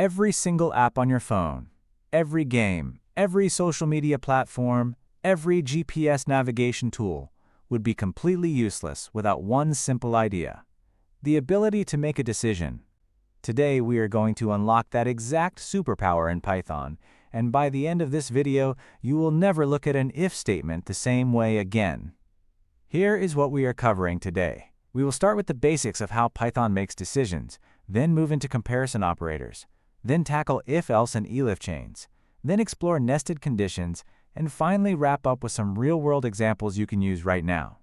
Every single app on your phone, every game, every social media platform, every GPS navigation tool would be completely useless without one simple idea: the ability to make a decision. Today we are going to unlock that exact superpower in Python, and by the end of this video, you will never look at an if statement the same way again. Here is what we are covering today. We will start with the basics of how Python makes decisions, then move into comparison operators, then tackle if-else and elif chains, then explore nested conditions, and finally wrap up with some real-world examples you can use right now.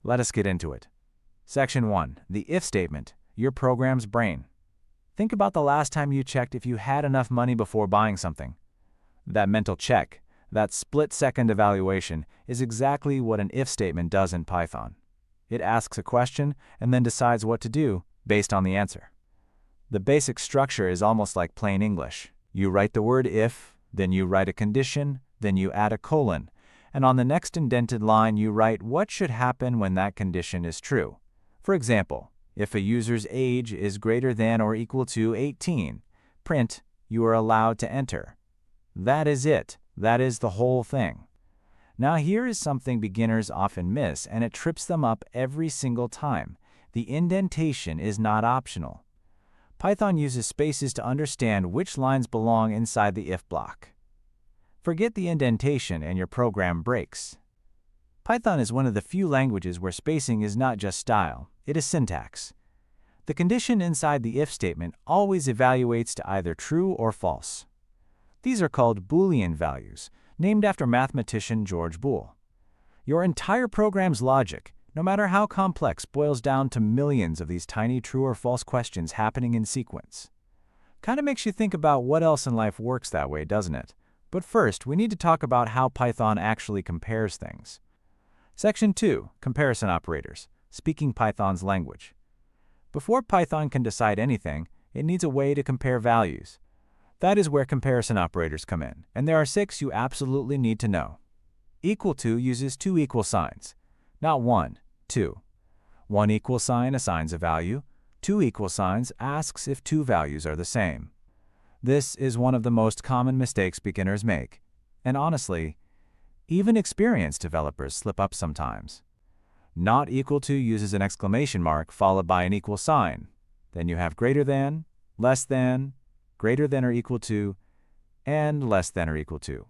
Let us get into it. Section 1. The if statement, your program's brain. Think about the last time you checked if you had enough money before buying something. That mental check, that split-second evaluation, is exactly what an if statement does in Python. It asks a question and then decides what to do based on the answer. The basic structure is almost like plain English. You write the word if, then you write a condition, then you add a colon, and on the next indented line you write what should happen when that condition is true. For example, if a user's age is greater than or equal to 18, print, you are allowed to enter. That is it. That is the whole thing. Now here is something beginners often miss, and it trips them up every single time. The indentation is not optional. Python uses spaces to understand which lines belong inside the if block. Forget the indentation and your program breaks. Python is one of the few languages where spacing is not just style, it is syntax. The condition inside the if statement always evaluates to either true or false. These are called Boolean values, named after mathematician George Boole. Your entire program's logic, no matter how complex, boils down to millions of these tiny true or false questions happening in sequence. Kinda makes you think about what else in life works that way, doesn't it? But first, we need to talk about how Python actually compares things. Section 2. Comparison operators. Speaking Python's language. Before Python can decide anything, it needs a way to compare values. That is where comparison operators come in, and there are 6 you absolutely need to know. Equal to uses 2 equal signs, not 1, 2. 1 equal sign assigns a value, 2 equal signs asks if 2 values are the same. This is one of the most common mistakes beginners make, and honestly, even experienced developers slip up sometimes. Not equal to uses an exclamation mark followed by an equal sign. Then you have greater than, less than, greater than or equal to, and less than or equal to.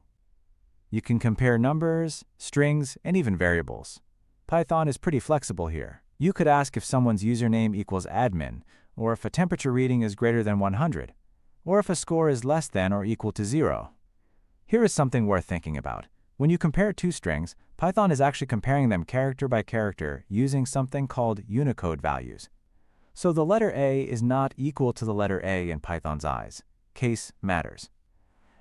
You can compare numbers, strings, and even variables. Python is pretty flexible here. You could ask if someone's username equals admin, or if a temperature reading is greater than 100, or if a score is less than or equal to 0. Here is something worth thinking about. When you compare 2 strings, Python is actually comparing them character by character using something called Unicode values. So the letter A is not equal to the letter A in Python's eyes. Case matters.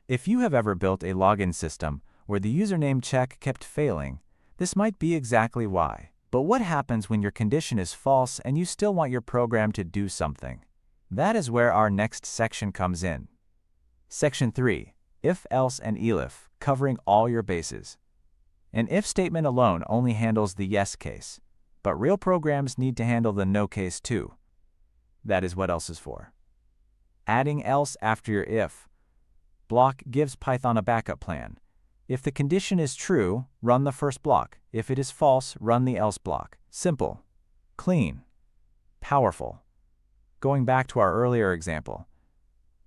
If you have ever built a login system where the username check kept failing, this might be exactly why. But what happens when your condition is false and you still want your program to do something? That is where our next section comes in. Section 3. If, else, and elif, covering all your bases. An if statement alone only handles the yes case, but real programs need to handle the no case too. That is what else is for. Adding else after your if block gives Python a backup plan. If the condition is true, run the first block. If it is false, run the else block. Simple, clean, powerful. Going back to our earlier example,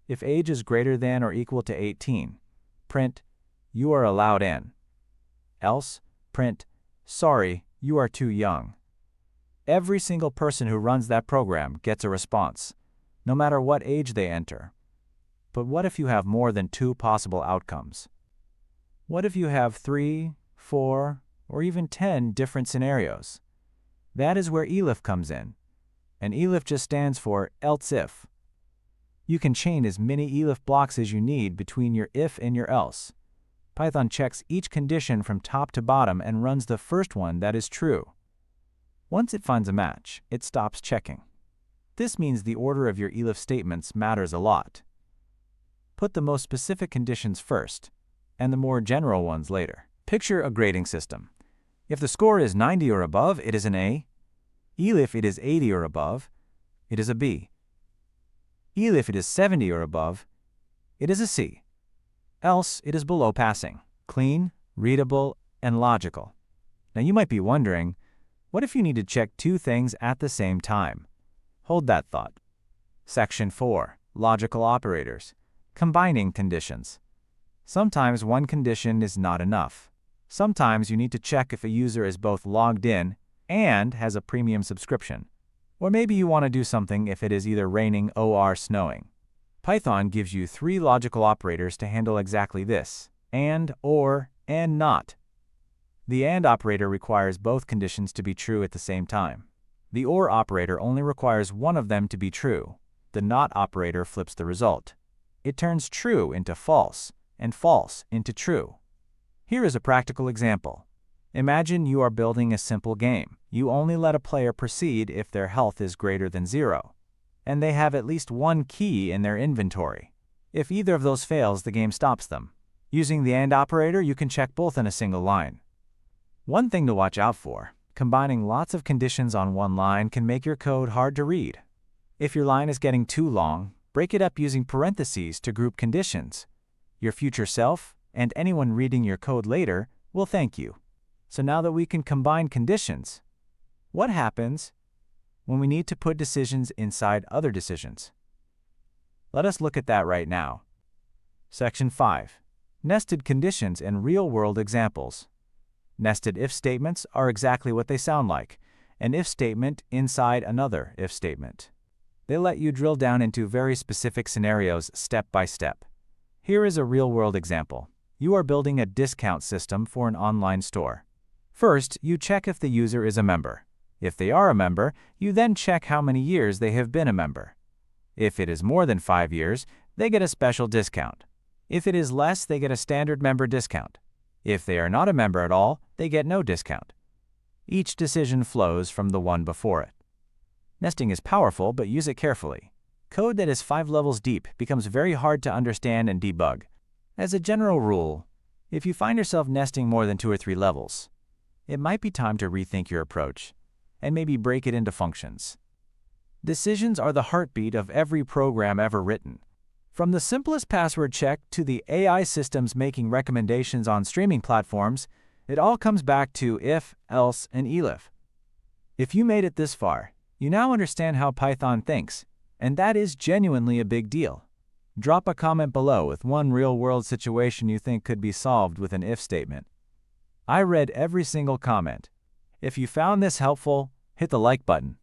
if age is greater than or equal to 18, print, you are allowed in. Else, print, sorry, you are too young. Every single person who runs that program gets a response, no matter what age they enter. But what if you have more than 2 possible outcomes? What if you have 3, 4, or even 10 different scenarios? That is where elif comes in. And elif just stands for else if. You can chain as many elif blocks as you need between your if and your else. Python checks each condition from top to bottom and runs the first one that is true. Once it finds a match, it stops checking. This means the order of your elif statements matters a lot. Put the most specific conditions first, and the more general ones later. Picture a grading system. If the score is 90 or above, it is an A. If it is 80 or above, it is a B. If it is 70 or above, it is a C. Else, it is below passing, clean, readable, and logical. Now you might be wondering, what if you need to check two things at the same time? Hold that thought. Section 4. Logical operators. Combining conditions. Sometimes one condition is not enough. Sometimes you need to check if a user is both logged in and has a premium subscription. Or maybe you want to do something if it is either raining or snowing. Python gives you 3 logical operators to handle exactly this: and, or, and not. The AND operator requires both conditions to be true at the same time. The OR operator only requires one of them to be true. The NOT operator flips the result. It turns true into false and false into true. Here is a practical example. Imagine you are building a simple game. You only let a player proceed if their health is greater than 0, and they have at least one key in their inventory. If either of those fails, the game stops them. Using the AND operator, you can check both in a single line. One thing to watch out for: combining lots of conditions on one line can make your code hard to read. If your line is getting too long, break it up using parentheses to group conditions. Your future self, and anyone reading your code later, will thank you. So now that we can combine conditions, what happens when we need to put decisions inside other decisions? Let us look at that right now. Section 5. Nested conditions and real-world examples. Nested if statements are exactly what they sound like: an if statement inside another if statement. They let you drill down into very specific scenarios step by step. Here is a real-world example. You are building a discount system for an online store. First, you check if the user is a member. If they are a member, you then check how many years they have been a member. If it is more than 5 years, they get a special discount. If it is less, they get a standard member discount. If they are not a member at all, they get no discount. Each decision flows from the one before it. Nesting is powerful, but use it carefully. Code that is 5 levels deep becomes very hard to understand and debug. As a general rule, if you find yourself nesting more than 2 or 3 levels, it might be time to rethink your approach and maybe break it into functions. Decisions are the heartbeat of every program ever written. From the simplest password check to the AI systems making recommendations on streaming platforms, it all comes back to if, else, and elif. If you made it this far, you now understand how Python thinks, and that is genuinely a big deal. Drop a comment below with one real-world situation you think could be solved with an if statement. I read every single comment. If you found this helpful, hit the like button.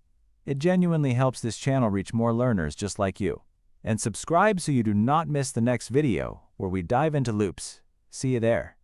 It genuinely helps this channel reach more learners just like you. And subscribe so you do not miss the next video where we dive into loops. See you there.